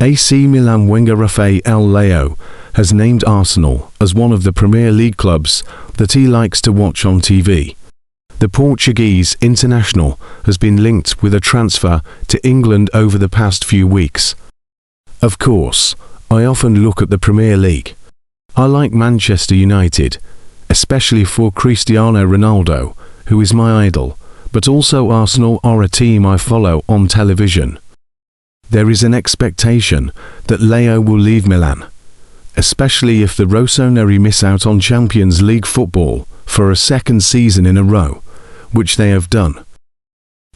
AC Milan winger Rafael Leao has named Arsenal as one of the Premier League clubs that he likes to watch on TV. The Portuguese international has been linked with a transfer to England over the past few weeks. Of course, I often look at the Premier League. I like Manchester United, especially for Cristiano Ronaldo, who is my idol, but also Arsenal are a team I follow on television. There is an expectation that Leao will leave Milan, especially if the Rossoneri miss out on Champions League football for a second season in a row, which they have done.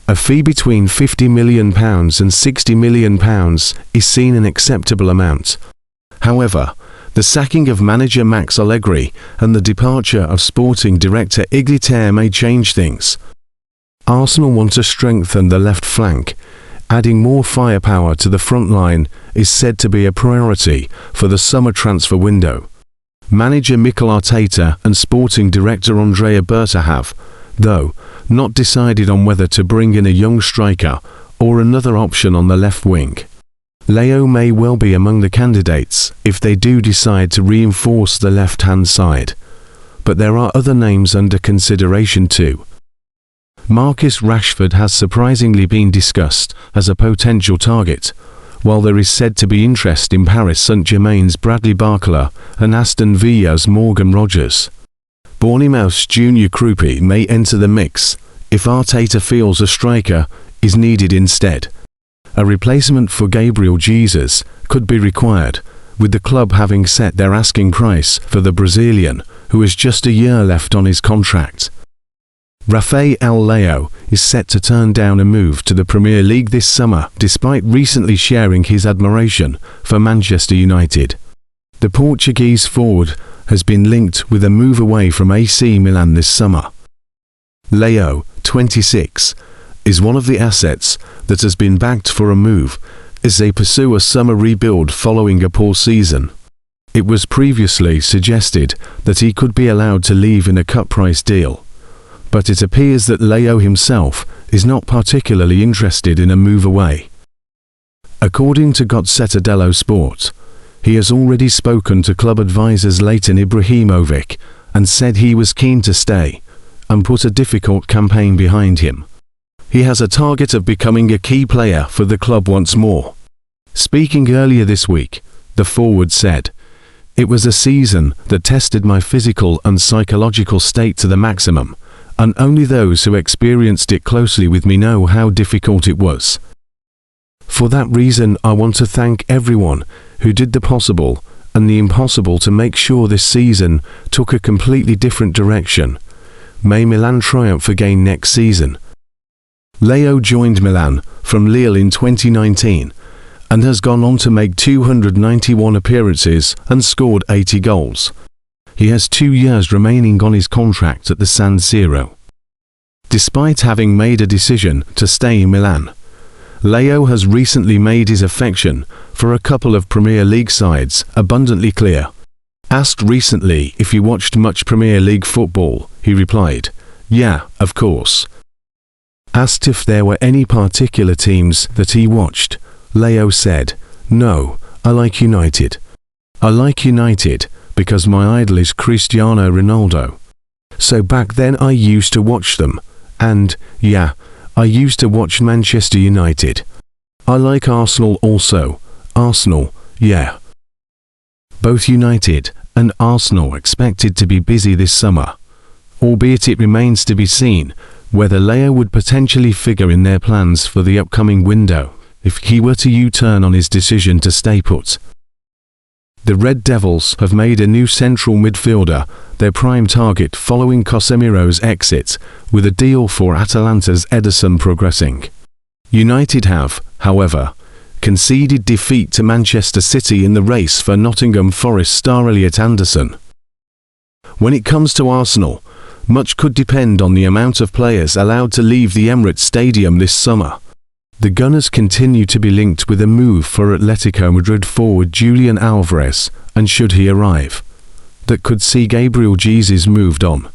A fee between £50 million and £60 million is seen an acceptable amount. However, the sacking of manager Max Allegri and the departure of sporting director Igliter may change things. Arsenal want to strengthen the left flank. Adding more firepower to the front line is said to be a priority for the summer transfer window. Manager Mikel Arteta and sporting director Andrea Berta have, though, not decided on whether to bring in a young striker or another option on the left wing. Leao may well be among the candidates if they do decide to reinforce the left-hand side, but there are other names under consideration too. Marcus Rashford has surprisingly been discussed as a potential target, while there is said to be interest in Paris Saint-Germain's Bradley Barcola and Aston Villa's Morgan Rogers. Bournemouth's Junior Krupi may enter the mix if Arteta feels a striker is needed instead. A replacement for Gabriel Jesus could be required, with the club having set their asking price for the Brazilian, who has just a year left on his contract. Rafael Leao is set to turn down a move to the Premier League this summer, despite recently sharing his admiration for Manchester United. The Portuguese forward has been linked with a move away from AC Milan this summer. Leao, 26, is one of the assets that has been backed for a move as they pursue a summer rebuild following a poor season. It was previously suggested that he could be allowed to leave in a cut-price deal, but it appears that Leao himself is not particularly interested in a move away. According to Gazzetta dello Sport, he has already spoken to club advisors Zlatan Ibrahimovic and said he was keen to stay and put a difficult campaign behind him. He has a target of becoming a key player for the club once more. Speaking earlier this week, the forward said, "It was a season that tested my physical and psychological state to the maximum, and only those who experienced it closely with me know how difficult it was. For that reason, I want to thank everyone who did the possible and the impossible to make sure this season took a completely different direction. May Milan triumph again next season." Leao joined Milan from Lille in 2019 and has gone on to make 291 appearances and scored 80 goals. He has 2 years remaining on his contract at the San Siro. Despite having made a decision to stay in Milan, Leao has recently made his affection for a couple of Premier League sides abundantly clear. Asked recently if he watched much Premier League football, he replied, "Yeah, of course." Asked if there were any particular teams that he watched, Leao said, "No, I like United. I like United because my idol is Cristiano Ronaldo. So back then I used to watch them, and, yeah, I used to watch Manchester United. I like Arsenal also. Arsenal, yeah." Both United and Arsenal expected to be busy this summer, albeit it remains to be seen whether Leao would potentially figure in their plans for the upcoming window if he were to U-turn on his decision to stay put. The Red Devils have made a new central midfielder their prime target following Casemiro's exit, with a deal for Atalanta's Ederson progressing. United have, however, conceded defeat to Manchester City in the race for Nottingham Forest star Elliot Anderson. When it comes to Arsenal, much could depend on the amount of players allowed to leave the Emirates Stadium this summer. The Gunners continue to be linked with a move for Atletico Madrid forward Julian Alvarez, and should he arrive, that could see Gabriel Jesus moved on.